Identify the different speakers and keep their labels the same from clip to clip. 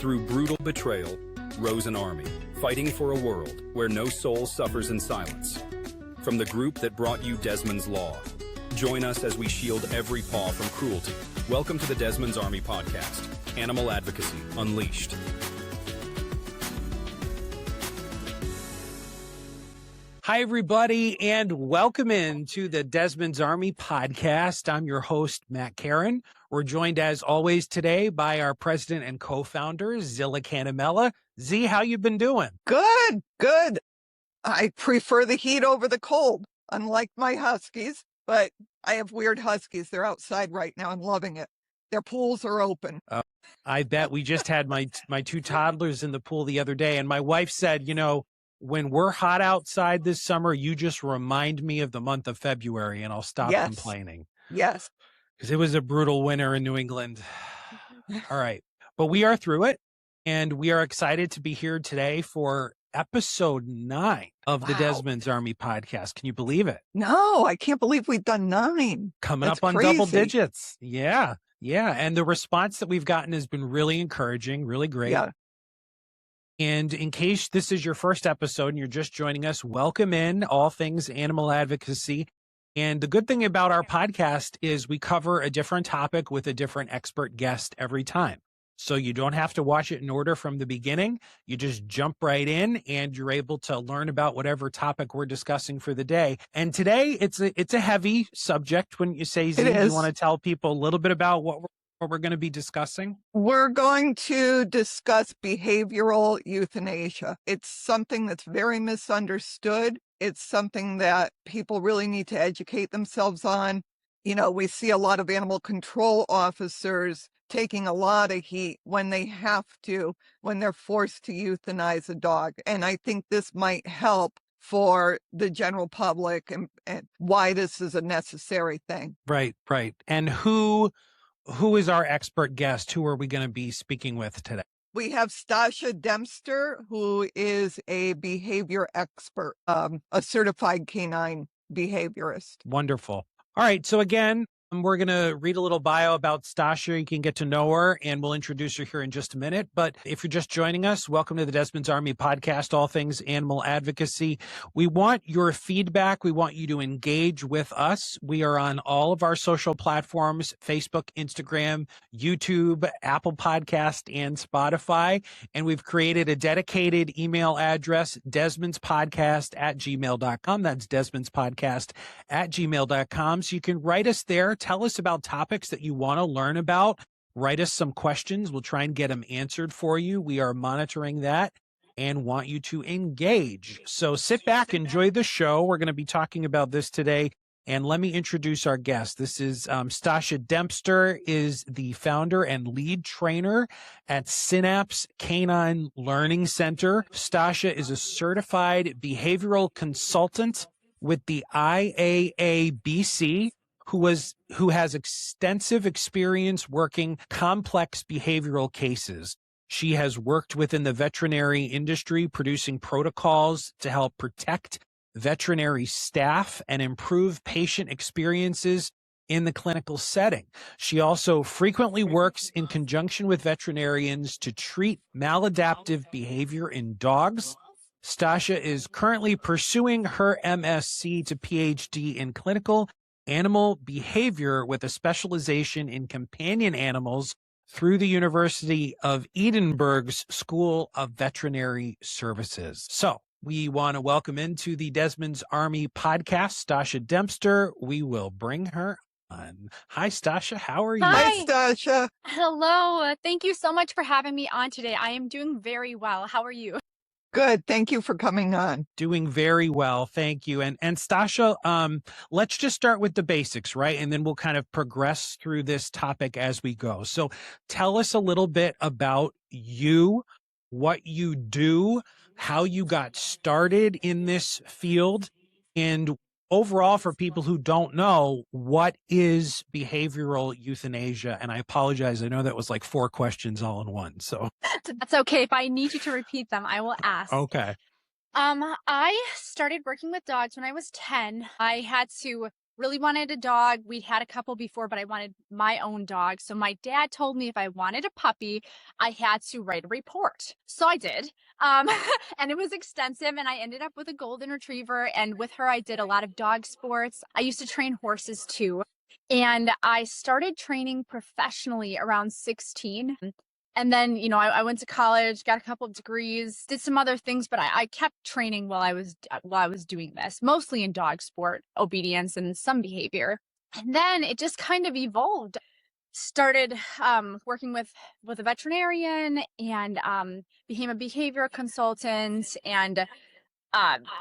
Speaker 1: Through brutal betrayal, rose an army, fighting for a world where no soul suffers in silence. From the group that brought you Desmond's Law, join us as we shield every paw from cruelty. Welcome to the Desmond's Army podcast, Animal Advocacy Unleashed.
Speaker 2: Hi, everybody, and welcome into the Desmond's Army podcast. I'm your host, Matt Karen. We're joined, as always, today by our president and co-founder, Zilla Canamella. Z, how you been doing?
Speaker 3: Good. I prefer the heat over the cold, unlike my huskies, but I have weird huskies. They're outside right now. I'm loving it. Their pools are open.
Speaker 2: I bet. We just had my two toddlers in the pool the other day, and my wife said, when we're hot outside this summer, you just remind me of the month of February and I'll stop complaining.
Speaker 3: Yes.
Speaker 2: Because it was a brutal winter in New England. All right. But we are through it, and we are excited to be here today for episode 9 of the Desmond's Army podcast. Can you believe it?
Speaker 3: No, I can't believe we've done 9.
Speaker 2: Coming
Speaker 3: That's
Speaker 2: up on
Speaker 3: crazy.
Speaker 2: Double digits. Yeah. And the response that we've gotten has been really encouraging, really great.
Speaker 3: Yeah.
Speaker 2: And in case this is your first episode and you're just joining us, welcome in all things animal advocacy. And the good thing about our podcast is we cover a different topic with a different expert guest every time. So you don't have to watch it in order from the beginning. You just jump right in and you're able to learn about whatever topic we're discussing for the day. And today it's a heavy subject. When you say, Z, you want to tell people a little bit about what we're going to be discussing?
Speaker 3: We're going to discuss behavioral euthanasia. It's something that's very misunderstood. It's something that people really need to educate themselves on. We see a lot of animal control officers taking a lot of heat when they're forced to euthanize a dog. And I think this might help for the general public and why this is a necessary thing.
Speaker 2: Right. And who is our expert guest? Who are we going to be speaking with today?
Speaker 3: We have Stasia Dempster, who is a behavior expert, a certified canine behaviorist.
Speaker 2: Wonderful. All right. So again, we're going to read a little bio about Stasia. You can get to know her, and we'll introduce her here in just a minute. But if you're just joining us, welcome to the Desmond's Army podcast, all things animal advocacy. We want your feedback. We want you to engage with us. We are on all of our social platforms, Facebook, Instagram, YouTube, Apple Podcast, and Spotify. And we've created a dedicated email address, desmondspodcast@gmail.com. That's desmondspodcast@gmail.com. So you can write us there. Tell us about topics that you want to learn about. Write us some questions. We'll try and get them answered for you. We are monitoring that and want you to engage. So sit back, enjoy the show. We're going to be talking about this today. And let me introduce our guest. This is Stasia Dempster, is the founder and lead trainer at Synapse Canine Learning Center. Stasia is a certified behavioral consultant with the IAABC, who has extensive experience working complex behavioral cases. She has worked within the veterinary industry, producing protocols to help protect veterinary staff and improve patient experiences in the clinical setting. She also frequently works in conjunction with veterinarians to treat maladaptive behavior in dogs. Stasia is currently pursuing her MSc to PhD in clinical animal behavior with a specialization in companion animals through the University of Edinburgh's School of Veterinary Services. So we want to welcome into the Desmond's Army podcast, Stasia Dempster. We will bring her on. Hi, Stasia. How are you?
Speaker 3: Hi, Stasia.
Speaker 4: Hello. Thank you so much for having me on today. I am doing very well. How are you?
Speaker 3: Good. Thank you for coming on.
Speaker 2: Doing very well. Thank you. And Stasia, let's just start with the basics, right? And then we'll kind of progress through this topic as we go. So tell us a little bit about you, what you do, how you got started in this field, and overall, for people who don't know, what is behavioral euthanasia? And I apologize. I know that was like 4 questions all in one. So
Speaker 4: that's okay. If I need you to repeat them, I will ask.
Speaker 2: Okay.
Speaker 4: I started working with dogs when I was 10. I had to really wanted a dog. We'd had a couple before, but I wanted my own dog. So my dad told me if I wanted a puppy, I had to write a report. So I did. And it was extensive, and I ended up with a golden retriever. And with her, I did a lot of dog sports. I used to train horses too. And I started training professionally around 16. And then, I went to college, got a couple of degrees, did some other things, but I kept training while I was doing this, mostly in dog sport, obedience, and some behavior. And then it just kind of evolved. Started working with a veterinarian, and became a behavior consultant, and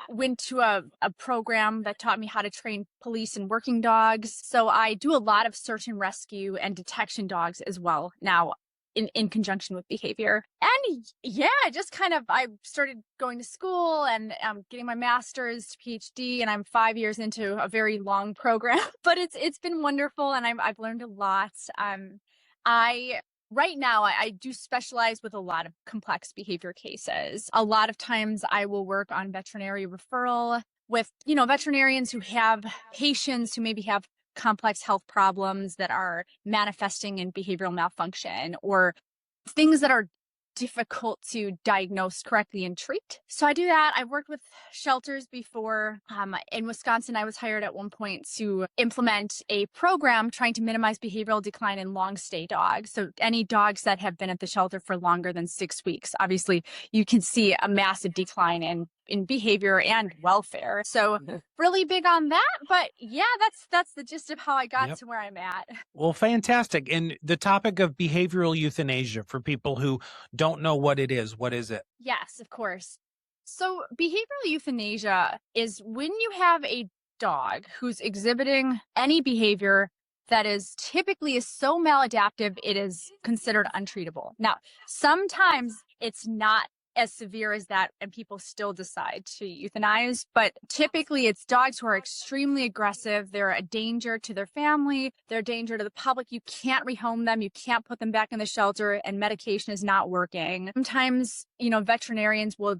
Speaker 4: went to a program that taught me how to train police and working dogs. So I do a lot of search and rescue and detection dogs as well now, in conjunction with behavior. And yeah, just kind of, I started going to school and getting my master's, PhD, and I'm 5 years into a very long program, but it's been wonderful, and I've learned a lot. Right now, I do specialize with a lot of complex behavior cases. A lot of times I will work on veterinary referral with, veterinarians who have patients who maybe have complex health problems that are manifesting in behavioral malfunction, or things that are difficult to diagnose correctly and treat. So I do that. I've worked with shelters before. In Wisconsin, I was hired at one point to implement a program trying to minimize behavioral decline in long stay dogs. So any dogs that have been at the shelter for longer than 6 weeks, obviously you can see a massive decline in behavior and welfare. So really big on that. But yeah, that's the gist of how I got to where I'm at.
Speaker 2: Well, fantastic. And the topic of behavioral euthanasia, for people who don't know what it is, what is it?
Speaker 4: Yes, of course. So behavioral euthanasia is when you have a dog who's exhibiting any behavior that is typically so maladaptive, it is considered untreatable. Now, sometimes it's not as severe as that, and people still decide to euthanize. But typically it's dogs who are extremely aggressive. They're a danger to their family. They're a danger to the public. You can't rehome them. You can't put them back in the shelter, and medication is not working. Sometimes, veterinarians will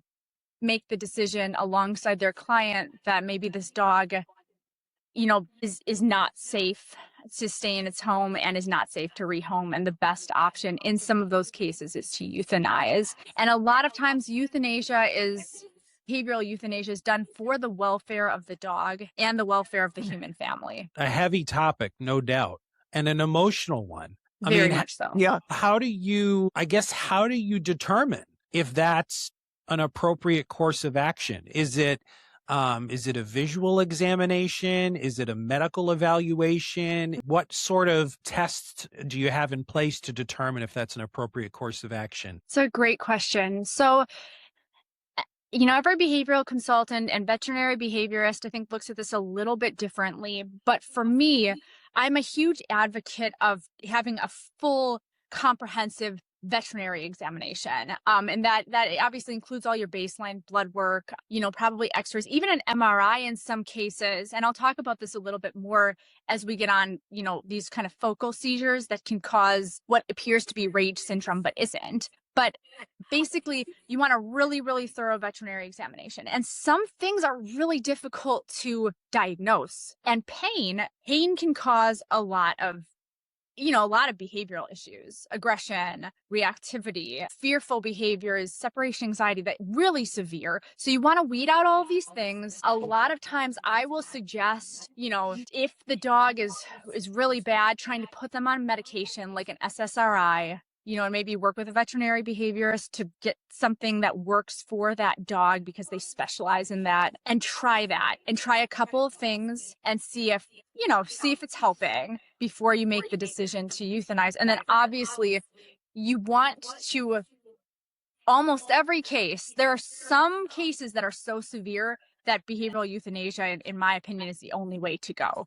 Speaker 4: make the decision alongside their client that maybe this dog, is not safe to stay in its home and is not safe to rehome. And the best option in some of those cases is to euthanize. And a lot of times behavioral euthanasia is done for the welfare of the dog and the welfare of the human family.
Speaker 2: A heavy topic, no doubt, and an emotional one.
Speaker 4: Very much so.
Speaker 3: Yeah.
Speaker 2: How do you determine if that's an appropriate course of action? Is it a visual examination? Is it a medical evaluation? What sort of tests do you have in place to determine if that's an appropriate course of action?
Speaker 4: It's a great question. So, every behavioral consultant and veterinary behaviorist, I think, looks at this a little bit differently. But for me, I'm a huge advocate of having a full, comprehensive veterinary examination. And that obviously includes all your baseline blood work, probably x-rays, even an MRI in some cases. And I'll talk about this a little bit more as we get on, these kind of focal seizures that can cause what appears to be rage syndrome, but isn't. But basically, you want a really, really thorough veterinary examination. And some things are really difficult to diagnose. And pain can cause a lot of behavioral issues, aggression, reactivity, fearful behaviors, separation anxiety, that really severe. So you want to weed out all these things. A lot of times I will suggest, if the dog is really bad, trying to put them on medication like an SSRI, and maybe work with a veterinary behaviorist to get something that works for that dog because they specialize in that, and try a couple of things and see if it's helping before you make the decision to euthanize. And then obviously you want to, almost every case, there are some cases that are so severe that behavioral euthanasia, in my opinion, is the only way to go.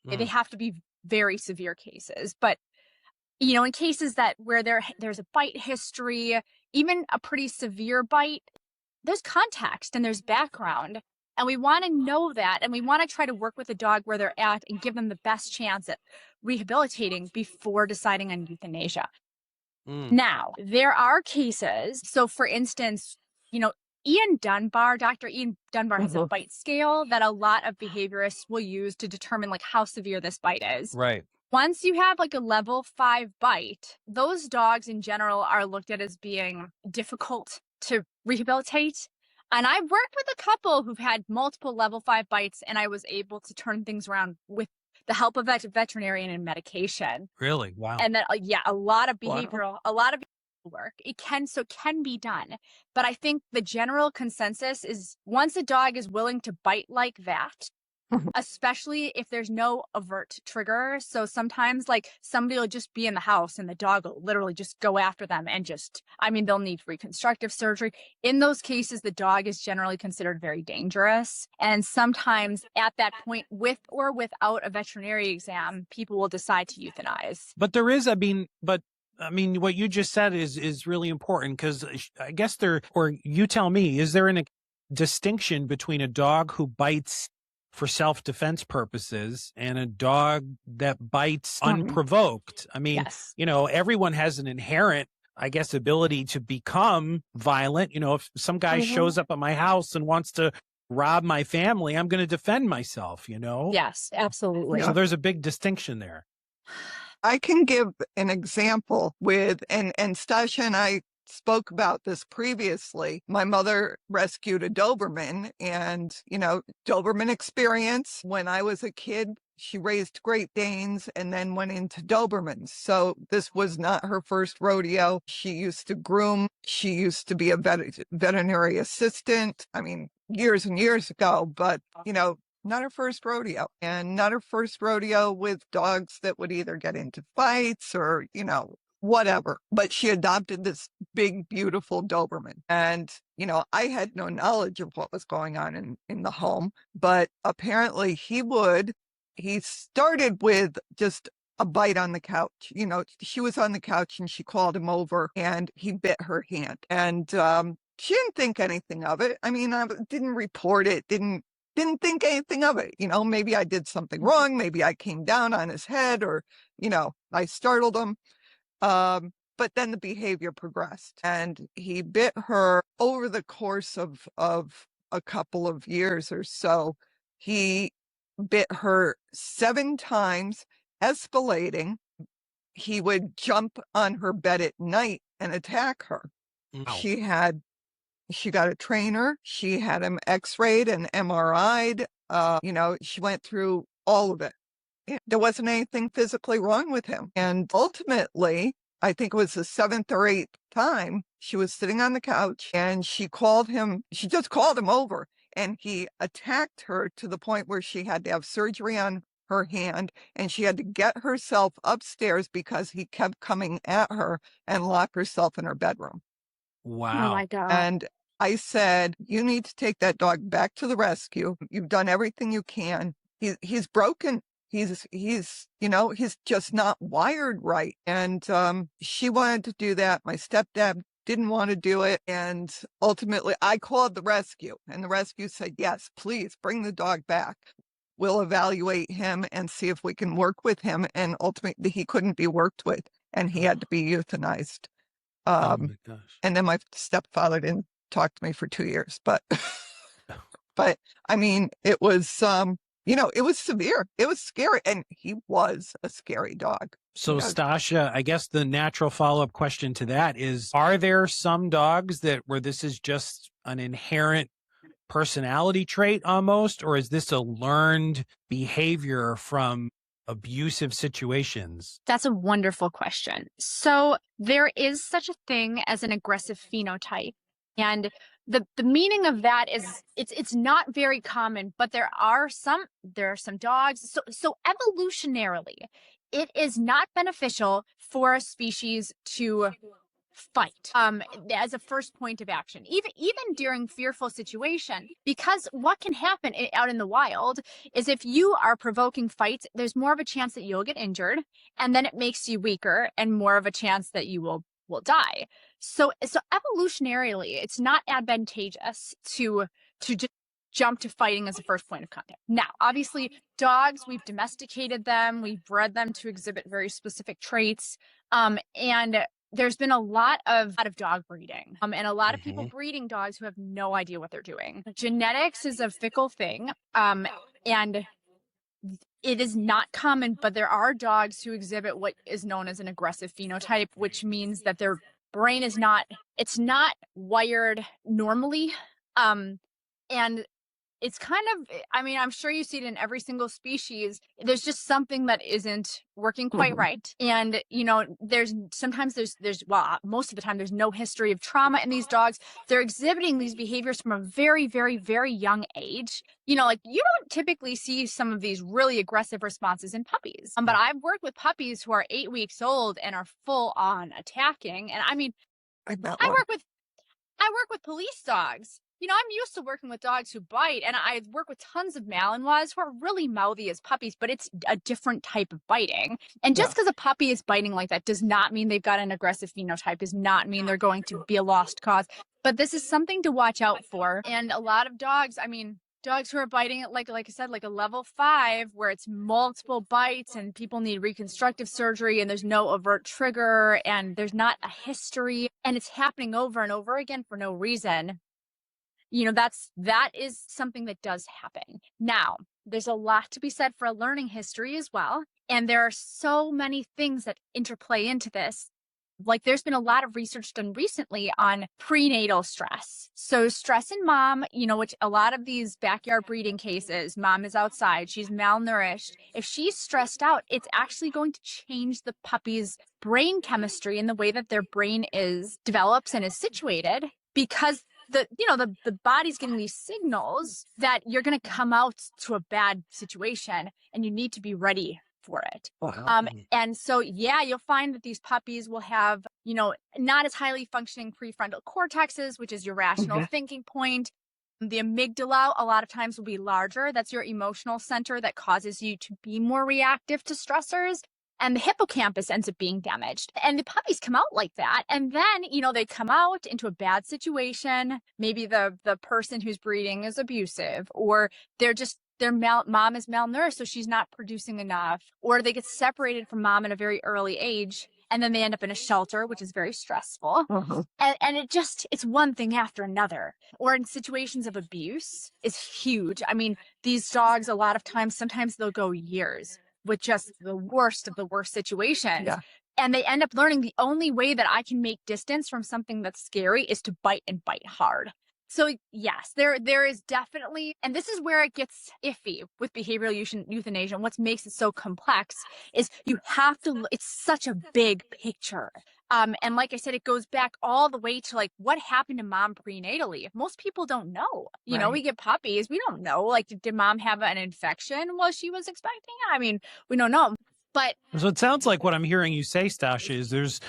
Speaker 4: They have to be very severe cases. But in cases where there's a bite history, even a pretty severe bite, there's context and there's background. And we want to know that. And we want to try to work with the dog where they're at and give them the best chance at rehabilitating before deciding on euthanasia. Now, there are cases. So for instance, Dr. Ian Dunbar has a bite scale that a lot of behaviorists will use to determine like how severe this bite is.
Speaker 2: Right.
Speaker 4: Once you have like a level 5 bite, those dogs in general are looked at as being difficult to rehabilitate. And I've worked with a couple who've had multiple level 5 bites, and I was able to turn things around with the help of a veterinarian and medication.
Speaker 2: Really? Wow.
Speaker 4: And then, a lot of behavioral, work. It can be done. But I think the general consensus is once a dog is willing to bite like that, especially if there's no overt trigger. So sometimes like somebody will just be in the house and the dog will literally just go after them and they'll need reconstructive surgery. In those cases, the dog is generally considered very dangerous. And sometimes at that point, with or without a veterinary exam, people will decide to euthanize.
Speaker 2: But there is, what you just said is really important, because I guess you tell me, is there a distinction between a dog who bites for self-defense purposes and a dog that bites unprovoked?
Speaker 4: Yes.
Speaker 2: Everyone has an inherent, I guess, ability to become violent. If some guy shows up at my house and wants to rob my family, I'm going to defend myself,
Speaker 4: Yes, absolutely.
Speaker 2: So there's a big distinction there.
Speaker 3: I can give an example and Stasia and I spoke about this previously. My mother rescued a Doberman, and, Doberman experience. When I was a kid, she raised Great Danes and then went into Dobermans. So this was not her first rodeo. She used to groom. She used to be a veterinary assistant. Years and years ago, but, not her first rodeo, and not her first rodeo with dogs that would either get into fights or, whatever. But she adopted this big, beautiful Doberman. And, I had no knowledge of what was going on in the home, but apparently he started with just a bite on the couch. She was on the couch and she called him over and he bit her hand. And she didn't think anything of it. I didn't report it, didn't think anything of it. Maybe I did something wrong. Maybe I came down on his head or, I startled him. But then the behavior progressed and he bit her over the course of a couple of years or so. He bit her 7 times, escalating. He would jump on her bed at night and attack her. Wow. She got a trainer. She had him x-rayed and MRI'd. She went through all of it. There wasn't anything physically wrong with him. And ultimately, I think it was the 7th or 8th time, she was sitting on the couch and she just called him over, and he attacked her to the point where she had to have surgery on her hand and she had to get herself upstairs because he kept coming at her and lock herself in her bedroom.
Speaker 2: Wow.
Speaker 4: Oh my God.
Speaker 3: And I said, you need to take that dog back to the rescue. You've done everything you can. He's broken. He's just not wired right. And she wanted to do that. My stepdad didn't want to do it. And ultimately I called the rescue, and the rescue said, yes, please bring the dog back. We'll evaluate him and see if we can work with him. And ultimately he couldn't be worked with and he had to be euthanized.
Speaker 2: Oh my gosh.
Speaker 3: And then my stepfather didn't talk to me for 2 years, but it was, it was severe. It was scary. And he was a scary dog.
Speaker 2: So Stasia, I guess the natural follow-up question to that is, are there some dogs where this is just an inherent personality trait almost, or is this a learned behavior from abusive situations?
Speaker 4: That's a wonderful question. So there is such a thing as an aggressive phenotype. And the meaning of that is it's not very common, but there are some dogs. So evolutionarily, it is not beneficial for a species to fight as a first point of action, even during fearful situation, because what can happen out in the wild is if you are provoking fights, there's more of a chance that you'll get injured, and then it makes you weaker and more of a chance that you will die. So evolutionarily, it's not advantageous to just jump to fighting as a first point of contact. Now, obviously, dogs, we've domesticated them, we've bred them to exhibit very specific traits, and there's been a lot of dog breeding, and a lot of people breeding dogs who have no idea what they're doing. Genetics is a fickle thing, and it is not common, but there are dogs who exhibit what is known as an aggressive phenotype, which means that their brain is not wired normally. And it's kind of, I mean, I'm sure you see it in every single species. There's just something that isn't working quite right. And, you know, sometimes well, most of the time, there's no history of trauma in these dogs. They're exhibiting these behaviors from a very, very, very young age. You know, like you don't typically see some of these really aggressive responses in puppies. But I've worked with puppies who are 8 weeks old and are full on attacking. And I mean, I work with police dogs. You know, I'm used to working with dogs who bite, and I work with tons of Malinois who are really mouthy as puppies, but it's a different type of biting. And just because a puppy is biting like that does not mean they've got an aggressive phenotype, does not mean they're going to be a lost cause. But this is something to watch out for. And a lot of dogs, I mean, dogs who are biting at, like I said, like a level 5, where it's multiple bites and people need reconstructive surgery and there's no overt trigger and there's not a history and it's happening over and over again for no reason. You know, that is something that does happen. Now, there's a lot to be said for a learning history as well. And there are so many things that interplay into this. Like there's been a lot of research done recently on prenatal stress. So stress in mom, you know, which a lot of these backyard breeding cases, mom is outside, she's malnourished. If she's stressed out, it's actually going to change the puppy's brain chemistry and the way that their brain develops and is situated, because the body's getting these signals that you're going to come out to a bad situation and you need to be ready for it. Wow. And so, yeah, you'll find that these puppies will have, you know, not as highly functioning prefrontal cortexes, which is your rational thinking point. The amygdala a lot of times will be larger. That's your emotional center that causes you to be more reactive to stressors. And the hippocampus ends up being damaged. And the puppies come out like that. And then, you know, they come out into a bad situation. Maybe the person who's breeding is abusive, or their mom is malnourished, so she's not producing enough, or they get separated from mom at a very early age. And then they end up in a shelter, which is very stressful. And it's one thing after another. Or in situations of abuse is huge. I mean, these dogs, a lot of times, sometimes they'll go years with just the worst of the worst situations. Yeah. And they end up learning the only way that I can make distance from something that's scary is to bite and bite hard. So yes, there is definitely, and this is where it gets iffy with behavioral euthanasia. And what makes it so complex is it's such a big picture. And like I said, it goes back all the way to like what happened to mom prenatally. Most people don't know. You know, we get puppies, we don't know. Like, did mom have an infection while she was expecting? I mean, we don't know. But
Speaker 2: so it sounds like what I'm hearing you say, Stasia, is there's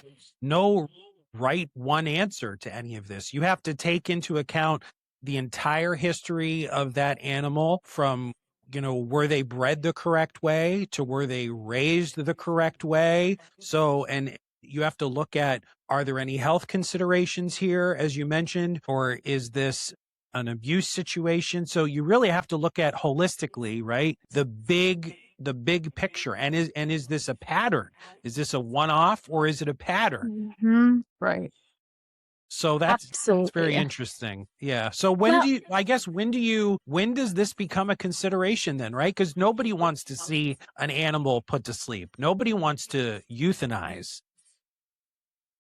Speaker 2: no right one answer to any of this. You have to take into account the entire history of that animal, from, you know, were they bred the correct way to were they raised the correct way. So, and you have to look at, are there any health considerations here, as you mentioned, or is this an abuse situation? So you really have to look at holistically, right? The big picture. And is this a pattern? Is this a one-off, or is it a pattern?
Speaker 3: Right.
Speaker 2: So that's very interesting. Yeah. So when does this become a consideration then, right? Because nobody wants to see an animal put to sleep. Nobody wants to euthanize.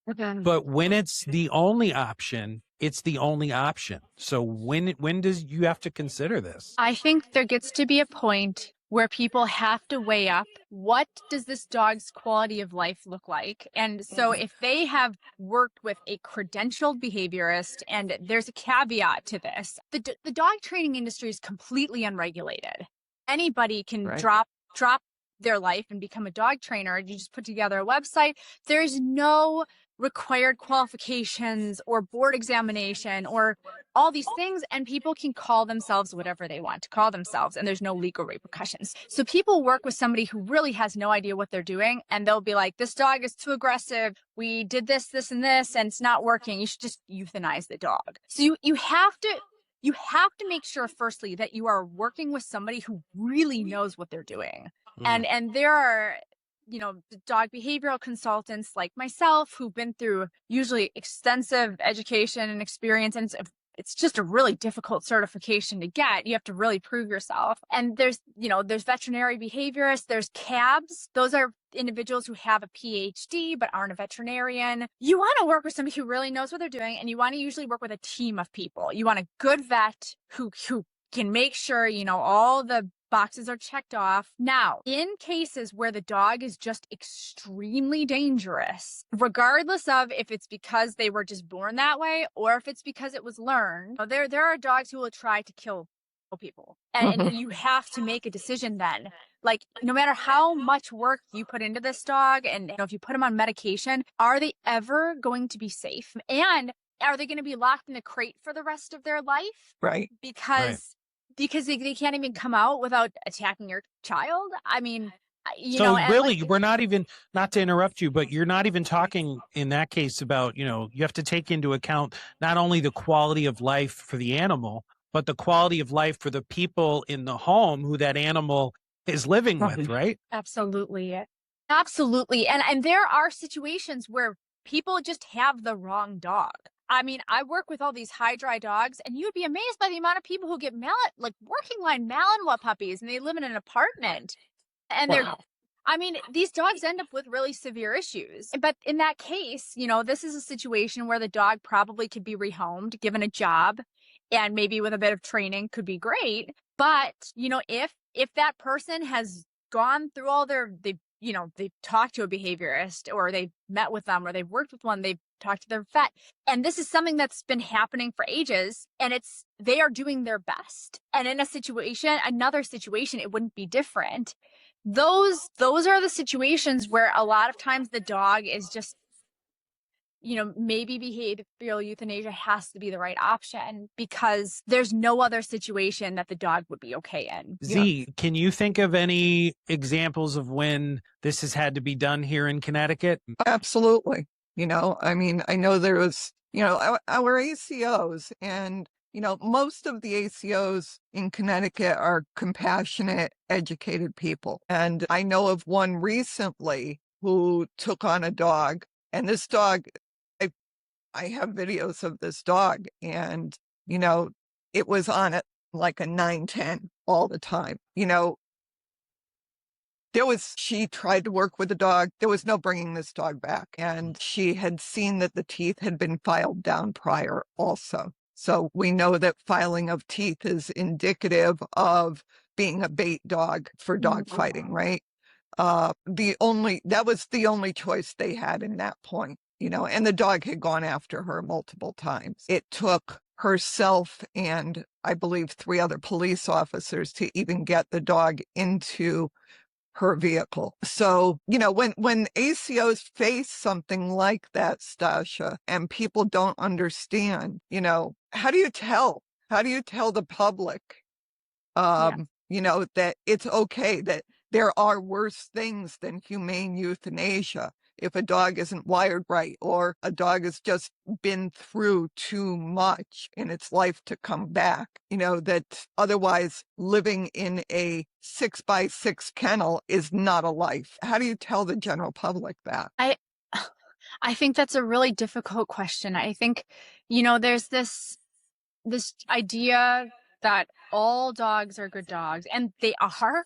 Speaker 2: But when it's the only option, it's the only option. So when does you have to consider this?
Speaker 4: I think there gets to be a point where people have to weigh up, what does this dog's quality of life look like? And so if they have worked with a credentialed behaviorist, and there's a caveat to this, the dog training industry is completely unregulated. Anybody can drop their life and become a dog trainer. You just put together a website. There's no required qualifications or board examination or all these things, and people can call themselves whatever they want to call themselves, and there's no legal repercussions. So people work with somebody who really has no idea what they're doing, and they'll be like, this dog is too aggressive, we did this and this, and it's not working, you should just euthanize the dog. So you have to make sure, firstly, that you are working with somebody who really knows what they're doing. And there are dog behavioral consultants like myself who've been through usually extensive education and experience, and it's just a really difficult certification to get. You have to really prove yourself. And there's veterinary behaviorists, there's CABs. Those are individuals who have a PhD but aren't a veterinarian. You want to work with somebody who really knows what they're doing, and you want to usually work with a team of people. You want a good vet who can make sure, all the boxes are checked off. Now, in cases where the dog is just extremely dangerous, regardless of if it's because they were just born that way or if it's because it was learned, there are dogs who will try to kill people. And you have to make a decision then. Like, no matter how much work you put into this dog, and if you put them on medication, are they ever going to be safe? And are they going to be locked in a crate for the rest of their life?
Speaker 3: Right.
Speaker 4: Because they can't even come out without attacking your child. I mean,
Speaker 2: really, we're not even, not to interrupt you, but you're not even talking in that case about, you have to take into account not only the quality of life for the animal, but the quality of life for the people in the home who that animal is living with, right?
Speaker 4: Absolutely. Absolutely. And there are situations where people just have the wrong dog. I mean, I work with all these high dry dogs, and you'd be amazed by the amount of people who get working line Malinois puppies, and they live in an apartment. And these dogs end up with really severe issues. But in that case, this is a situation where the dog probably could be rehomed, given a job, and maybe with a bit of training could be great. But, if that person has gone through all they've talked to a behaviorist, or they've met with them, or they've worked with one, they've talked to their vet, and this is something that's been happening for ages, and they are doing their best. And in another situation, it wouldn't be different. Those are the situations where a lot of times the dog is just, maybe behavioral euthanasia has to be the right option, because there's no other situation that the dog would be okay in.
Speaker 2: Z, can you think of any examples of when this has had to be done here in Connecticut?
Speaker 3: Absolutely. I know there was, our ACOs, and, most of the ACOs in Connecticut are compassionate, educated people. And I know of one recently who took on a dog, and this dog, I have videos of this dog, and, it was on it like a 9-10 all the time. She tried to work with the dog. There was no bringing this dog back. And she had seen that the teeth had been filed down prior also. So we know that filing of teeth is indicative of being a bait dog for dog fighting, right? That was the only choice they had in that point, and the dog had gone after her multiple times. It took herself and I believe 3 other police officers to even get the dog into her vehicle. So, when ACOs face something like that, Stasia, and people don't understand, how do you tell? How do you tell the public, that it's okay, that there are worse things than humane euthanasia if a dog isn't wired right, or a dog has just been through too much in its life to come back, that otherwise living in a 6x6 kennel is not a life. How do you tell the general public that?
Speaker 4: I think that's a really difficult question. I think, there's this idea that all dogs are good dogs, and they are.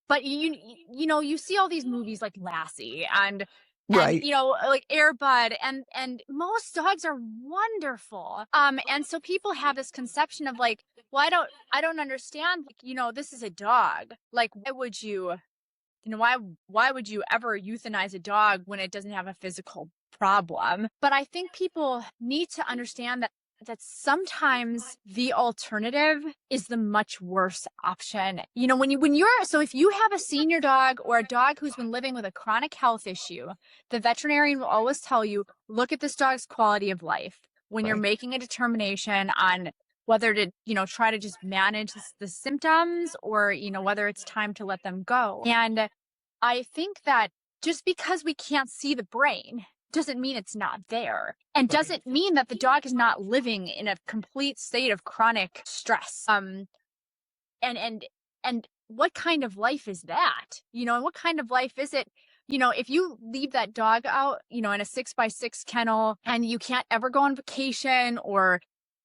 Speaker 4: But you see all these movies like Lassie and
Speaker 3: Right.
Speaker 4: like Air Bud, and most dogs are wonderful. And so people have this conception of like, well, I don't understand. This is a dog. Like, why would you ever euthanize a dog when it doesn't have a physical problem? But I think people need to understand that sometimes the alternative is the much worse option. If you have a senior dog or a dog who's been living with a chronic health issue, the veterinarian will always tell you, look at this dog's quality of life when you're making a determination on whether to, try to just manage the symptoms, or, whether it's time to let them go. And I think that just because we can't see the brain doesn't mean it's not there, and doesn't mean that the dog is not living in a complete state of chronic stress. And what kind of life is that? And what kind of life is it if you leave that dog out, in a 6x6 kennel and you can't ever go on vacation, or,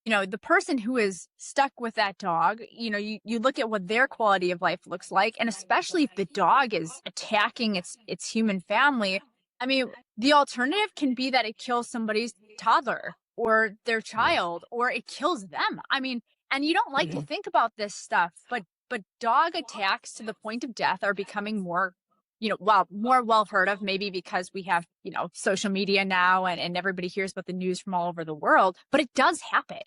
Speaker 4: the person who is stuck with that dog, you look at what their quality of life looks like. And especially if the dog is attacking its human family, I mean, the alternative can be that it kills somebody's toddler or their child, or it kills them. I mean, and you don't like to think about this stuff, but dog attacks to the point of death are becoming more, more well heard of, maybe because we have, social media now, and everybody hears about the news from all over the world, but it does happen.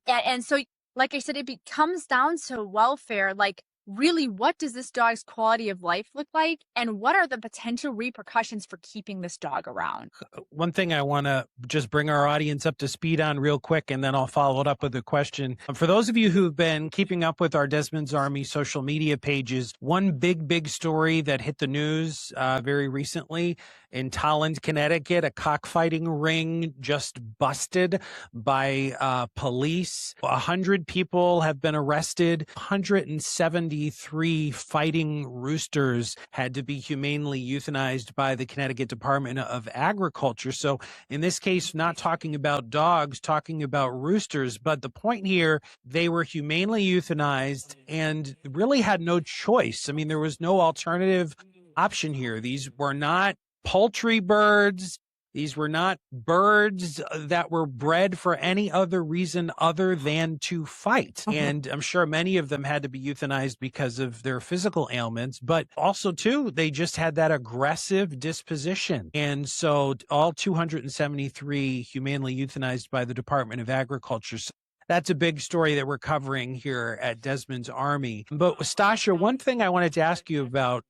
Speaker 4: And so, like I said, it comes down to welfare. Like, really, what does this dog's quality of life look like? And what are the potential repercussions for keeping this dog around?
Speaker 2: One thing I want to just bring our audience up to speed on real quick, and then I'll follow it up with a question. For those of you who've been keeping up with our Desmond's Army social media pages, one big story that hit the news very recently in Tolland, Connecticut, a cockfighting ring just busted by police. 100 people have been arrested. 173 fighting roosters had to be humanely euthanized by the Connecticut Department of Agriculture. So in this case, not talking about dogs, talking about roosters. But the point here, they were humanely euthanized and really had no choice. I mean, there was no alternative option here. These were not poultry birds. These were not birds that were bred for any other reason other than to fight. And I'm sure many of them had to be euthanized because of their physical ailments, but also too, they just had that aggressive disposition. And so all 273 humanely euthanized by the Department of Agriculture. So that's a big story that we're covering here at Desmond's Army. But Stasia, one thing I wanted to ask you about,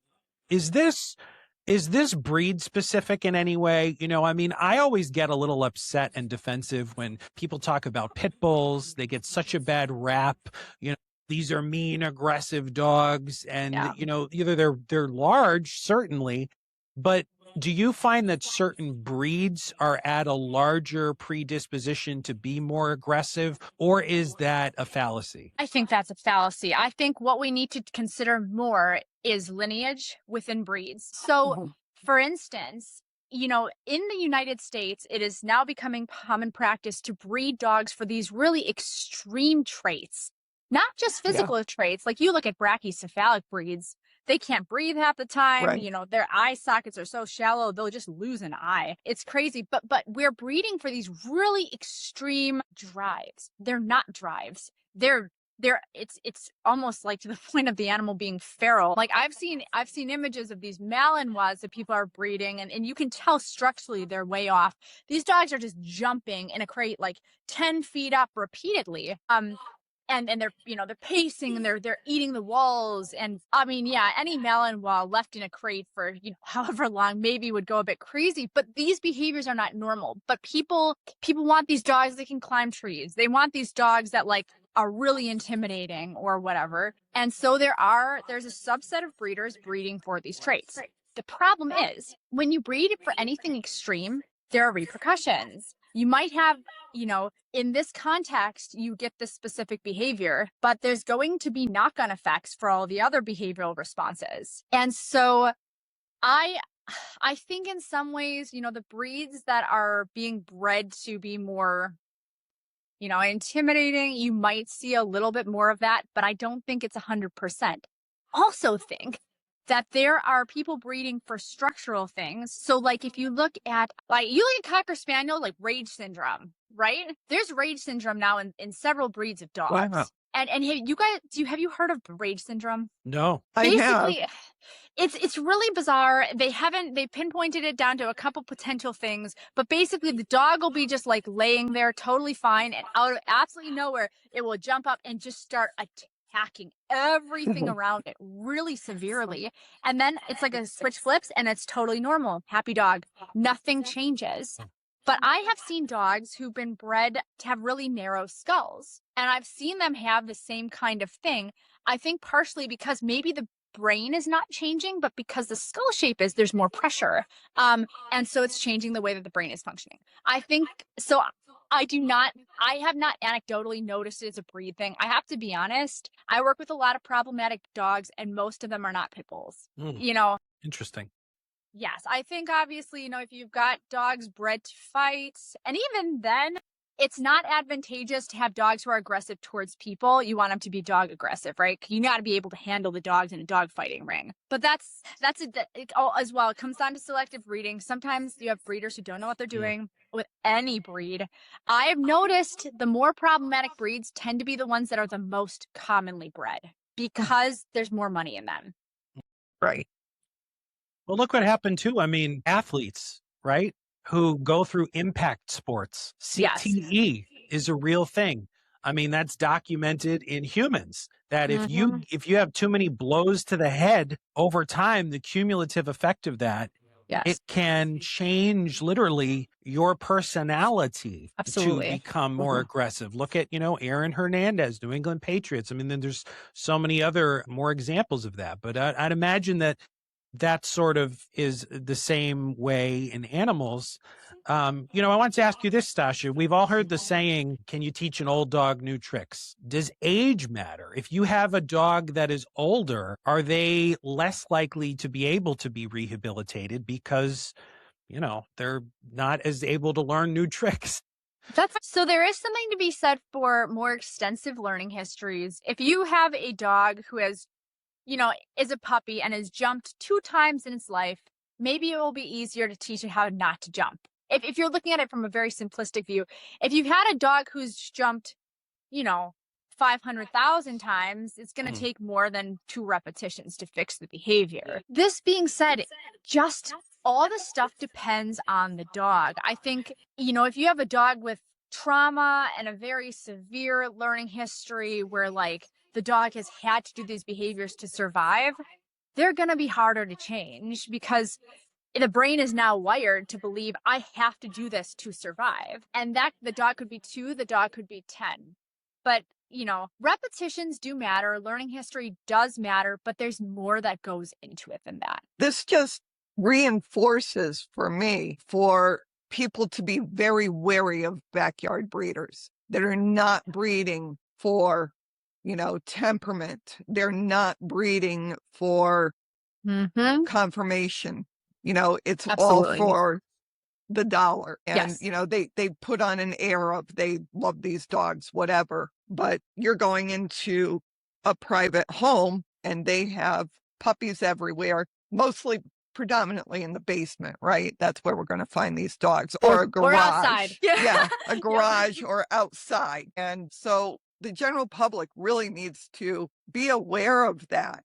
Speaker 2: is this breed specific in any way? I mean, I always get a little upset and defensive when people talk about pit bulls. They get such a bad rap. These are mean, aggressive dogs. And, either they're large, certainly, but do you find that certain breeds are at a larger predisposition to be more aggressive, or is that a fallacy?
Speaker 4: I think that's a fallacy. I think what we need to consider more is lineage within breeds. So, for instance, in the United States, it is now becoming common practice to breed dogs for these really extreme traits, not just physical traits. Like, you look at brachycephalic breeds, they can't breathe half the time.
Speaker 3: Right.
Speaker 4: Their eye sockets are so shallow, they'll just lose an eye. It's crazy. But we're breeding for these really extreme drives. They're not drives. It's almost like to the point of the animal being feral. Like, I've seen images of these Malinois that people are breeding, and you can tell structurally they're way off. These dogs are just jumping in a crate like 10 feet up repeatedly. And they're pacing, and they're eating the walls. And I mean, any Malinois left in a crate for, however long maybe would go a bit crazy, but these behaviors are not normal. But people want these dogs that can climb trees. They want these dogs that are really intimidating or whatever. And so there's a subset of breeders breeding for these traits. The problem is, when you breed for anything extreme, there are repercussions. You might have, in this context, you get this specific behavior, but there's going to be knock-on effects for all the other behavioral responses. And so I think in some ways, the breeds that are being bred to be more, intimidating, you might see a little bit more of that, but I don't think it's 100%. Also think that there are people breeding for structural things. So if you look at Cocker Spaniel, rage syndrome, right? There's rage syndrome now in several breeds of dogs.
Speaker 3: Wow.
Speaker 4: And have you guys, have you heard of rage syndrome?
Speaker 2: No.
Speaker 4: Basically, it's really bizarre. They pinpointed it down to a couple potential things, but basically the dog will be just laying there totally fine, and out of absolutely nowhere, it will jump up and just start attacking everything around it really severely. And then it's like a switch flips and it's totally normal. Happy dog. Nothing changes. But I have seen dogs who've been bred to have really narrow skulls, and I've seen them have the same kind of thing. I think partially because maybe the brain is not changing, but because the skull shape there's more pressure. And so it's changing the way that the brain is functioning. I think so. I have not anecdotally noticed it as a breed thing. I have to be honest. I work with a lot of problematic dogs, and most of them are not pit bulls.
Speaker 2: Interesting.
Speaker 4: Yes, I think obviously, if you've got dogs bred to fight, and even then, it's not advantageous to have dogs who are aggressive towards people. You want them to be dog aggressive, right? You got to be able to handle the dogs in a dog fighting ring. But that's it all as well. It comes down to selective breeding. Sometimes you have breeders who don't know what they're doing with any breed. I've noticed the more problematic breeds tend to be the ones that are the most commonly bred because there's more money in them.
Speaker 3: Right.
Speaker 2: Well, look what happened too. I mean, athletes, right? Who go through impact sports.
Speaker 4: Yes.
Speaker 2: CTE is a real thing. I mean, that's documented in humans that if you have too many blows to the head over time, the cumulative effect of that, it can change literally your personality to become more aggressive. Look at, Aaron Hernandez, New England Patriots. I mean, then there's so many other more examples of that. But I'd imagine that sort of is the same way in animals. I want to ask you this, Stasia. We've all heard the saying, can you teach an old dog new tricks? Does age matter? If you have a dog that is older, are they less likely to be able to be rehabilitated because, they're not as able to learn new tricks?
Speaker 4: So there is something to be said for more extensive learning histories. If you have a dog who has is a puppy and has jumped 2 times in its life, maybe it will be easier to teach it how not to jump. If you're looking at it from a very simplistic view, if you've had a dog who's jumped, 500,000 times, it's going to take more than 2 repetitions to fix the behavior. This being said, just all the stuff depends on the dog. I think, if you have a dog with trauma and a very severe learning history where the dog has had to do these behaviors to survive, they're going to be harder to change because the brain is now wired to believe I have to do this to survive. And that the dog could be 2, the dog could be 10. But, repetitions do matter. Learning history does matter, but there's more that goes into it than that.
Speaker 3: This just reinforces for people to be very wary of backyard breeders that are not breeding for temperament. They're not breeding for conformation. It's all for the dollar. And, they put on an air of they love these dogs, whatever. But you're going into a private home and they have puppies everywhere, predominantly in the basement, right? That's where we're going to find these dogs, or a garage.
Speaker 4: Or outside.
Speaker 3: Yeah, a garage or outside. And so the general public really needs to be aware of that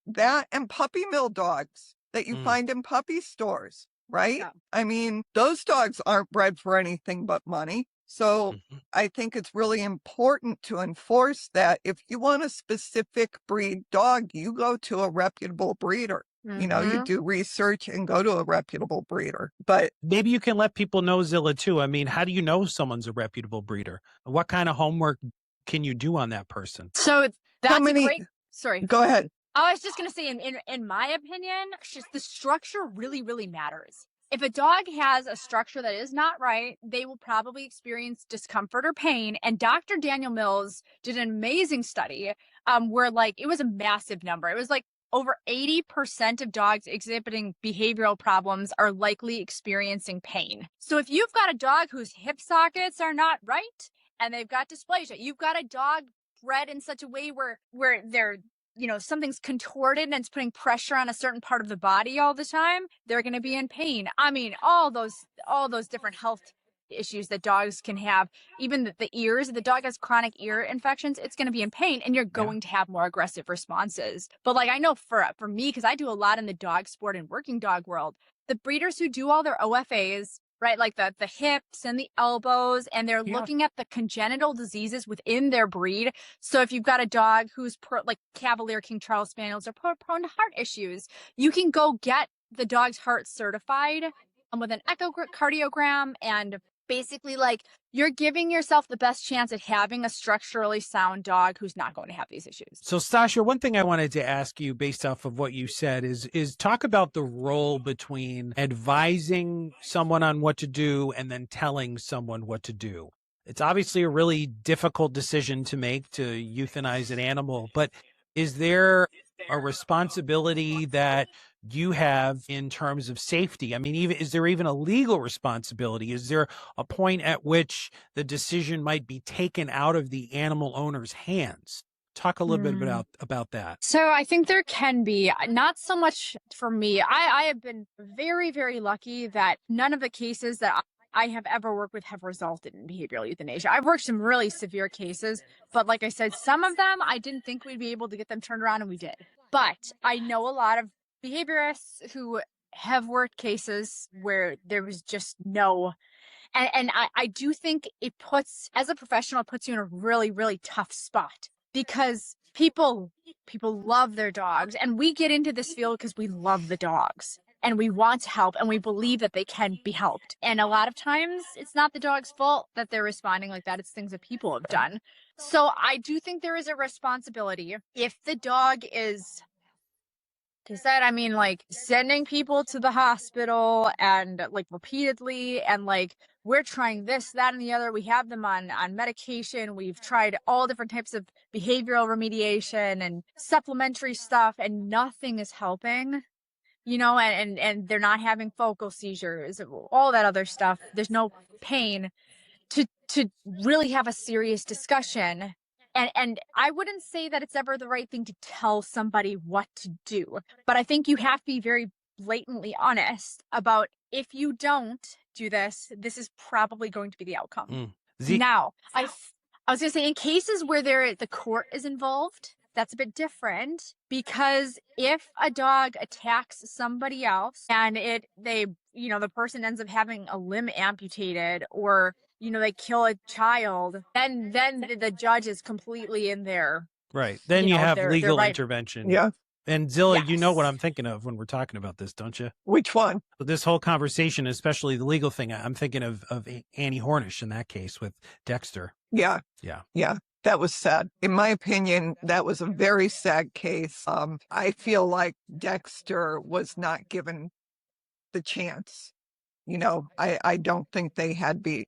Speaker 3: and puppy mill dogs that you find in puppy stores, right? Yeah. I mean, those dogs aren't bred for anything but money. So I think it's really important to enforce that if you want a specific breed dog, you go to a reputable breeder. You do research and go to a reputable breeder. But
Speaker 2: maybe you can let people know, Zilla, too. I mean, how do you know someone's a reputable breeder? What kind of homework can you do on that person?
Speaker 4: So that's great. Sorry.
Speaker 3: Go ahead.
Speaker 4: I was just going to say, in my opinion, just the structure really, really matters. If a dog has a structure that is not right, they will probably experience discomfort or pain. And Dr. Daniel Mills did an amazing study where it was a massive number. It was over 80% of dogs exhibiting behavioral problems are likely experiencing pain. So if you've got a dog whose hip sockets are not right and they've got dysplasia, you've got a dog bred in such a way where they're something's contorted and it's putting pressure on a certain part of the body all the time, they're going to be in pain. I mean, all those different health issues that dogs can have, even the ears, if the dog has chronic ear infections, it's going to be in pain and you're going to have more aggressive responses. But I know for me, because I do a lot in the dog sport and working dog world, the breeders who do all their OFAs, right, the hips and the elbows, and they're looking at the congenital diseases within their breed. So if you've got a dog who's Cavalier King Charles Spaniels are prone to heart issues, you can go get the dog's heart certified with an echocardiogram, and basically you're giving yourself the best chance at having a structurally sound dog who's not going to have these issues.
Speaker 2: So Stasia, one thing I wanted to ask you based off of what you said is talk about the role between advising someone on what to do and then telling someone what to do. It's obviously a really difficult decision to make to euthanize an animal, but is there a responsibility that you have in terms of safety? I mean, even is there even a legal responsibility? Is there a point at which the decision might be taken out of the animal owner's hands? Talk a little bit about that.
Speaker 4: So I think there can be, not so much for me. I have been very, very lucky that none of the cases that I have ever worked with have resulted in behavioral euthanasia. I've worked some really severe cases, but like I said, some of them I didn't think we'd be able to get them turned around, and we did. But I know a lot of behaviorists who have worked cases where there was just no, and I do think it puts, as a professional, it puts you in a really, really tough spot, because people love their dogs, and we get into this field because we love the dogs and we want to help, and we believe that they can be helped. And a lot of times it's not the dog's fault that they're responding like that. It's things that people have done. So I do think there is a responsibility. If the dog is, to that, I mean, like, sending people to the hospital and like repeatedly, and like, we're trying this, that, and the other. We have them on medication. We've tried all different types of behavioral remediation and supplementary stuff, and nothing is helping, you know, and they're not having focal seizures, all that other stuff. There's no pain to really have a serious discussion. And I wouldn't say that it's ever the right thing to tell somebody what to do, but I think you have to be very blatantly honest about, if you don't do this, this is probably going to be the outcome. Now, I was going to say, in cases where the court is involved, that's a bit different, because if a dog attacks somebody else and the person ends up having a limb amputated, or they kill a child, then the judge is completely in there.
Speaker 2: Right. Then you have legal
Speaker 3: right.
Speaker 2: intervention.
Speaker 3: Yeah.
Speaker 2: And Zilla,
Speaker 4: Yes.
Speaker 2: you know what I'm thinking of when we're talking about this, don't you?
Speaker 3: Which one?
Speaker 2: This whole conversation, especially the legal thing, I'm thinking of Annie Hornish in that case with Dexter.
Speaker 3: Yeah.
Speaker 2: Yeah.
Speaker 3: Yeah. That was sad. In my opinion, that was a very sad case. I feel like Dexter was not given the chance. I don't think they had the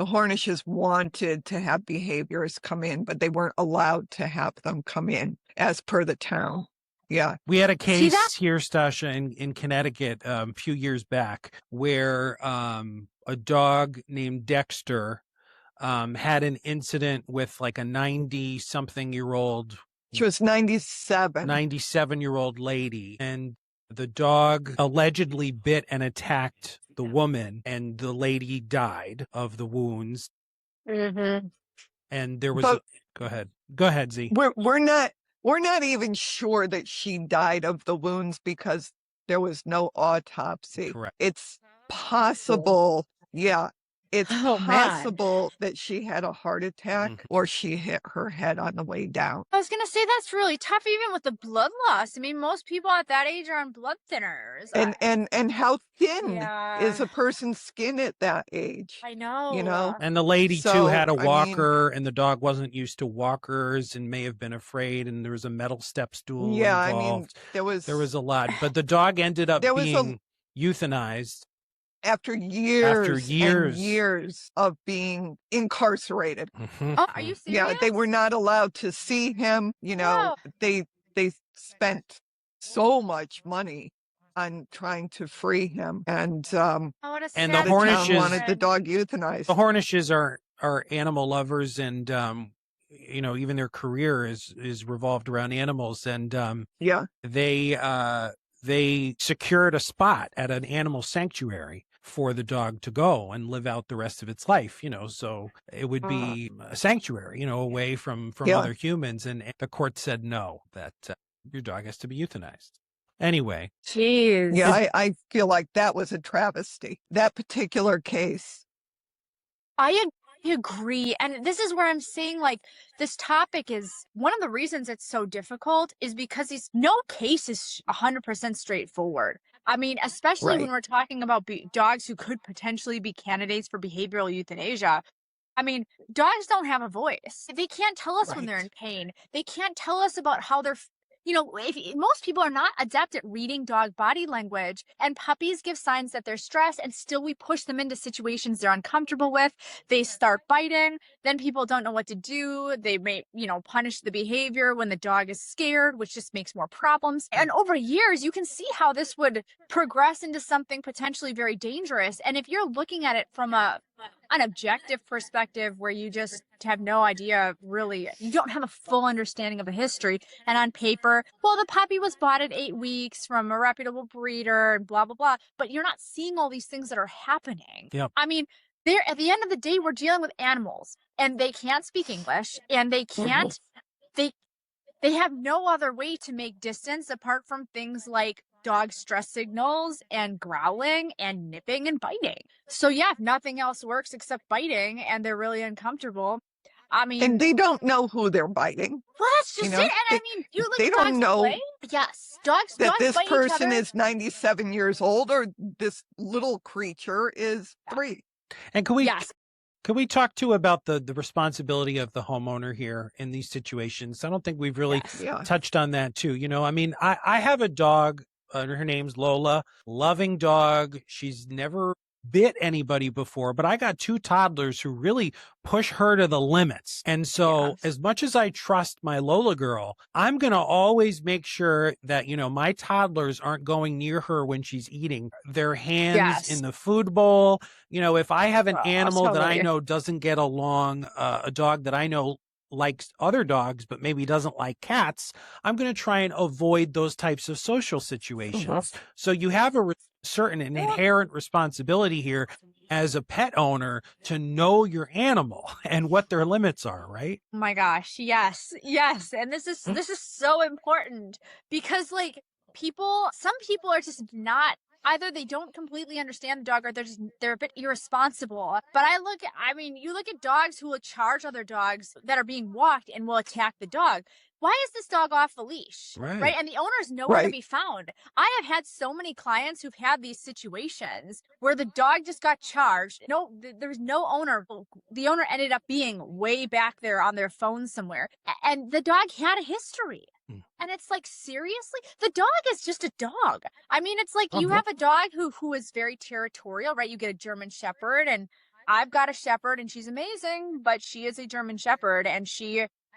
Speaker 3: Hornishes wanted to have behaviorists come in, but they weren't allowed to have them come in as per the town. Yeah.
Speaker 2: We had a case here, Stasia, in Connecticut a few years back, where a dog named Dexter had an incident with like a 90-something-year-old.
Speaker 3: She was 97.
Speaker 2: 97-year-old lady. And the dog allegedly bit and attacked the woman, and the lady died of the wounds.
Speaker 4: Mm-hmm.
Speaker 2: And there was go ahead, Z.
Speaker 3: We're not even sure that she died of the wounds because there was no autopsy.
Speaker 2: Correct.
Speaker 3: It's possible. Yeah. It's
Speaker 4: Oh,
Speaker 3: possible that she had a heart attack or she hit her head on the way down.
Speaker 4: I was gonna say, that's really tough, even with the blood loss. I mean, most people at that age are on blood thinners.
Speaker 3: And how thin
Speaker 4: Yeah.
Speaker 3: is a person's skin at that age?
Speaker 4: I know.
Speaker 3: You know?
Speaker 2: And the lady, too,
Speaker 3: So,
Speaker 2: had a
Speaker 3: I mean-
Speaker 2: walker, and the dog wasn't used to walkers and may have been afraid, and there was a metal step stool
Speaker 3: Yeah,
Speaker 2: involved.
Speaker 3: I mean, there was
Speaker 2: a lot. But the dog ended up
Speaker 3: There was
Speaker 2: being euthanized.
Speaker 3: after years
Speaker 2: years.
Speaker 3: and years of being incarcerated.
Speaker 2: Mhm.
Speaker 4: Oh, are you serious?
Speaker 3: Yeah, they were not allowed to see him.
Speaker 4: Wow.
Speaker 3: They spent so much money on trying to free him, and
Speaker 4: Oh, what a
Speaker 2: And
Speaker 3: the
Speaker 4: sad
Speaker 3: town
Speaker 2: Hornishes-
Speaker 3: wanted the dog euthanized.
Speaker 2: The Hornishes are animal lovers, and even their career is revolved around animals, and
Speaker 3: Yeah,
Speaker 2: they secured a spot at an animal sanctuary for the dog to go and live out the rest of its life, so it would be a sanctuary, away from
Speaker 3: Yeah.
Speaker 2: other humans. And the court said no, that your dog has to be euthanized. Anyway,
Speaker 4: Jeez.
Speaker 3: yeah. I feel like that was a travesty. That particular case.
Speaker 4: I agree. And this is where I'm saying, like, this topic is one of the reasons it's so difficult is because no case is 100% straightforward. I mean, especially when
Speaker 3: Right.
Speaker 4: we're talking about dogs who could potentially be candidates for behavioral euthanasia. I mean, dogs don't have a voice. They can't tell us when they're in
Speaker 3: Right.
Speaker 4: pain. They can't tell us about how they're most people are not adept at reading dog body language, and puppies give signs that they're stressed, and still we push them into situations they're uncomfortable with. They start biting, then people don't know what to do. They may, punish the behavior when the dog is scared, which just makes more problems. And over years, you can see how this would progress into something potentially very dangerous. And if you're looking at it from an objective perspective where you just have no idea, really, you don't have a full understanding of the history, and on paper, well, the puppy was bought at 8 weeks from a reputable breeder and blah, blah, blah, but you're not seeing all these things that are happening.
Speaker 2: Yep.
Speaker 4: I mean, at the end of the day, we're dealing with animals, and they can't speak English, and they can't, they have no other way to make distance apart from things like dog stress signals and growling and nipping and biting. So yeah, if nothing else works except biting and they're really uncomfortable, I mean,
Speaker 3: And they don't know who they're biting.
Speaker 4: well, that's just it. And I mean, you look
Speaker 3: they
Speaker 4: at
Speaker 3: don't
Speaker 4: dogs
Speaker 3: know
Speaker 4: play. Yes, dogs
Speaker 3: that this
Speaker 4: bite each
Speaker 3: person
Speaker 4: other.
Speaker 3: is 97 years old or this little creature is 3.
Speaker 2: And can we
Speaker 4: Yes.
Speaker 2: Can we talk too about the responsibility of the homeowner here in these situations? I don't think we've really
Speaker 4: Yes.
Speaker 3: Yeah.
Speaker 2: touched on that too. I mean, I have a dog, her name's Lola, loving dog. She's never bit anybody before, but I got 2 toddlers who really push her to the limits. And so
Speaker 4: Yes.
Speaker 2: as much as I trust my Lola girl, I'm going to always make sure that, my toddlers aren't going near her when she's eating. Their hands
Speaker 4: Yes.
Speaker 2: in the food bowl. If I have an
Speaker 4: Oh,
Speaker 2: animal that I
Speaker 4: totally.
Speaker 2: know doesn't get along, a dog that I know likes other dogs, but maybe doesn't like cats, I'm going to try and avoid those types of social situations. So you have a certain and inherent responsibility here as a pet owner to know your animal and what their limits are, right?
Speaker 4: Oh my gosh, yes. And this is so important because some people are just not, either they don't completely understand the dog or they're a bit irresponsible. But you look at dogs who will charge other dogs that are being walked and will attack the dog. Why is this dog off the leash?
Speaker 2: Right.
Speaker 4: And the owner is nowhere to
Speaker 3: Right.
Speaker 4: be found. I have had so many clients who've had these situations where the dog just got charged. There was no owner. The owner ended up being way back there on their phone somewhere. And the dog had a history. And it's like, seriously? The dog is just a dog. I mean, it's like you have a dog who is very territorial, right? You get a German Shepherd, and I've got a Shepherd, and she's amazing, but she is a German Shepherd, and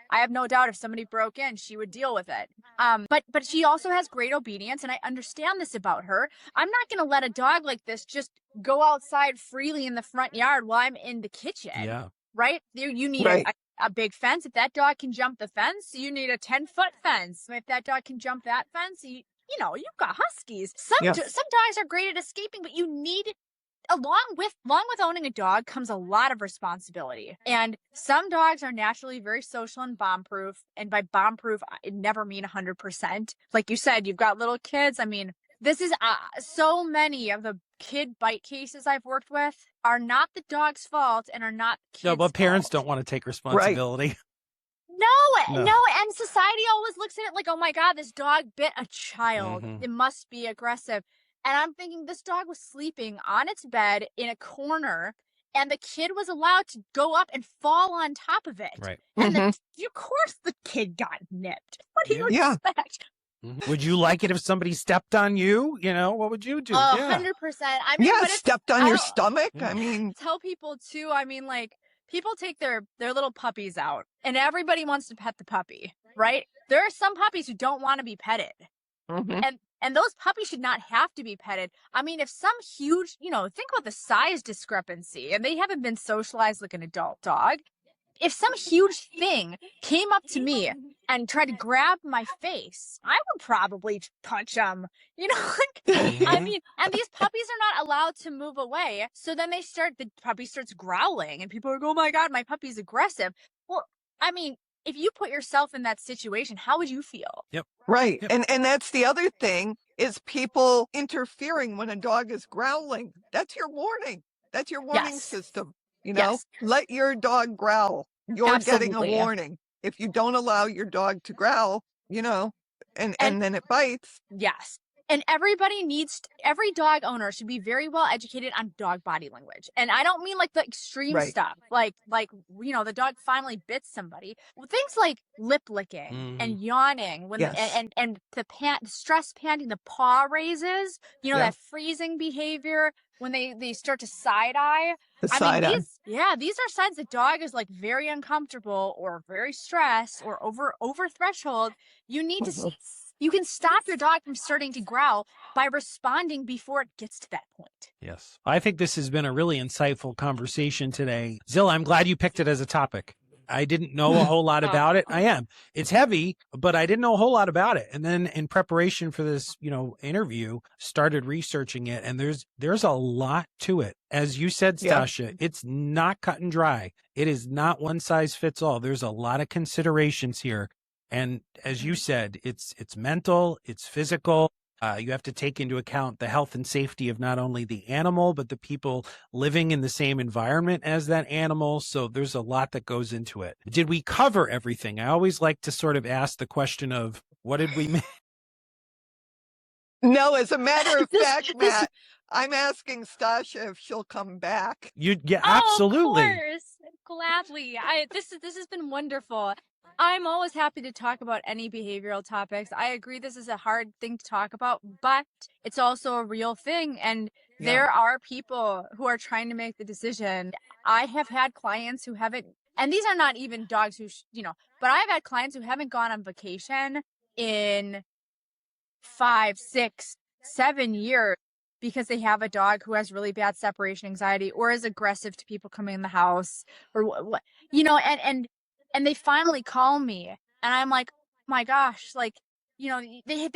Speaker 4: I have no doubt if somebody broke in, she would deal with it. But she also has great obedience, and I understand this about her. I'm not going to let a dog like this just go outside freely in the front yard while I'm in the kitchen.
Speaker 2: Yeah.
Speaker 4: Right? You need
Speaker 3: Right.
Speaker 4: a big fence. If that dog can jump the fence, you need a 10-foot fence. If that dog can jump that fence, you've got huskies. Some
Speaker 3: Yes.
Speaker 4: dogs are great at escaping, but you need, along with owning a dog comes a lot of responsibility. And some dogs are naturally very social and bomb-proof. And by bomb-proof, I never mean 100%. Like you said, you've got little kids. I mean, this is so many of the kid bite cases I've worked with are not the dog's fault and are not the
Speaker 2: No,
Speaker 4: kid's
Speaker 2: but parents
Speaker 4: fault.
Speaker 2: don't want to take responsibility.
Speaker 4: No,
Speaker 2: No.
Speaker 4: and society always looks at it like, oh my God, this dog bit a child.
Speaker 2: Mhm.
Speaker 4: It must be aggressive. And I'm thinking this dog was sleeping on its bed in a corner, and the kid was allowed to go up and fall on top of it.
Speaker 2: Right.
Speaker 4: And of course the kid got nipped. What do you
Speaker 3: Yeah.
Speaker 4: expect?
Speaker 2: Would you like it if somebody stepped on you? What would you do?
Speaker 4: Oh,
Speaker 2: Yeah.
Speaker 4: 100%. I mean,
Speaker 3: Yeah,
Speaker 4: but it's,
Speaker 3: stepped on
Speaker 4: I
Speaker 3: your
Speaker 4: don't-
Speaker 3: stomach.
Speaker 2: Yeah.
Speaker 3: I mean,
Speaker 4: tell people too, people take their little puppies out and everybody wants to pet the puppy, right? There are some puppies who don't want to be petted.
Speaker 3: mhm.
Speaker 4: And those puppies should not have to be petted. I mean, if some huge, think about the size discrepancy, and they haven't been socialized like an adult dog. If some huge thing came up to me and tried to grab my face, I would probably punch them. I mean, and these puppies are not allowed to move away. So then the puppy starts growling, and people are going, oh my God, my puppy's aggressive. Well, I mean, if you put yourself in that situation, how would you feel?
Speaker 3: Right.
Speaker 2: Yep.
Speaker 3: And that's the other thing is people interfering when a dog is growling. That's your warning. That's your warning
Speaker 4: Yes.
Speaker 3: system.
Speaker 4: Yes.
Speaker 3: Let your dog growl. You're getting a
Speaker 4: Absolutely.
Speaker 3: warning. If you don't allow your dog to growl, and then it bites.
Speaker 4: Yes. And every dog owner should be very well educated on dog body language. And I don't mean like the extreme stuff, like, the dog finally bit somebody. Things like lip licking and yawning and the stress panting, the paw raises, that freezing behavior when they start to side eye. These are signs the dog is like very uncomfortable or very stressed or over threshold. You need to You can stop your dog from starting to growl by responding before it gets to that point.
Speaker 2: Yes. I think this has been a really insightful conversation today. Zilla, I'm glad you picked it as a topic. I didn't know a whole lot about it. I am. It's heavy, but I didn't know a whole lot about it. And then in preparation for this, interview, started researching it, and there's a lot to it. As you said, Stasia, it's not cut and dry. It is not one size fits all. There's a lot of considerations here. And as you said, it's mental, it's physical. You have to take into account the health and safety of not only the animal, but the people living in the same environment as that animal. So there's a lot that goes into it. Did we cover everything? I always like to sort of ask the question of, what did we miss?
Speaker 3: No, as a matter of fact, Matt, I'm asking Stasia if she'll come back.
Speaker 2: Absolutely.
Speaker 4: Of course. Gladly. This has been wonderful. I'm always happy to talk about any behavioral topics. I agree this is a hard thing to talk about, but it's also a real thing. And there are people who are trying to make the decision. I have had clients who haven't, and these are not even dogs who, but I've had clients who haven't gone on vacation in 5, 6, 7 years because they have a dog who has really bad separation anxiety or is aggressive to people coming in the house or, and they finally call me and I'm like, oh my gosh, they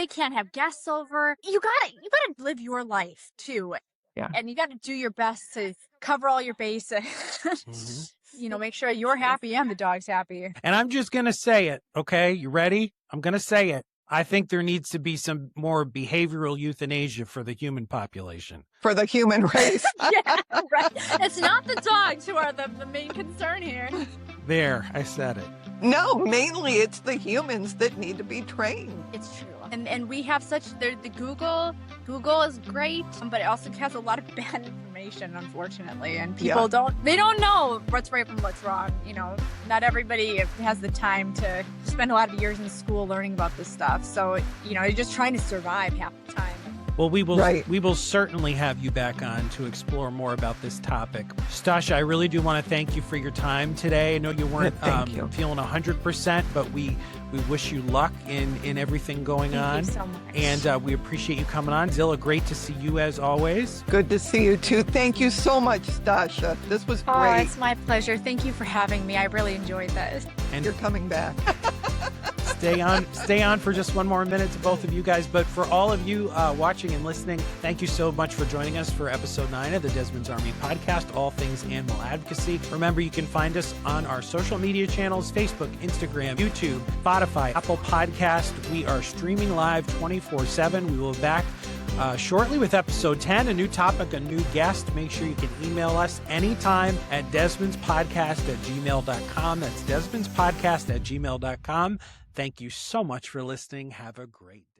Speaker 4: can't have guests over. You gotta live your life too. Yeah. And you gotta do your best to cover all your bases. Make sure you're happy and the dog's happy.
Speaker 2: And I'm just going to say it. Okay. You ready? I'm going to say it. I think there needs to be some more behavioral euthanasia for the human population.
Speaker 3: For the human race.
Speaker 4: Yeah, right. It's not the dogs who are the main concern here.
Speaker 2: There, I said it.
Speaker 3: No, mainly it's the humans that need to be trained.
Speaker 4: It's true. And we have the Google is great, but it also has a lot of bad information, unfortunately. And people don't know what's right from what's wrong. Not everybody has the time to spend a lot of years in school learning about this stuff. So, you're just trying to survive half the time.
Speaker 2: Well, we will certainly have you back on to explore more about this topic. Stasia, I really do want to thank you for your time today. I know you weren't feeling 100%, but we wish you luck in everything going on.
Speaker 4: Thank you so much.
Speaker 2: And we appreciate you coming on. Zilla, great to see you as always.
Speaker 3: Good to see you too. Thank you so much, Stasia. This was great.
Speaker 4: Oh, it's my pleasure. Thank you for having me. I really enjoyed this.
Speaker 3: And you're coming back.
Speaker 2: Stay on for just one more minute to both of you guys. But for all of you watching and listening, thank you so much for joining us for episode 9 of the Desmond's Army podcast, all things animal advocacy. Remember, you can find us on our social media channels, Facebook, Instagram, YouTube, Spotify, Apple Podcast. We are streaming live 24/7. We will be back shortly with episode 10, a new topic, a new guest. Make sure you can email us anytime at desmondspodcast@gmail.com. That's desmondspodcast@gmail.com. Thank you so much for listening. Have a great day.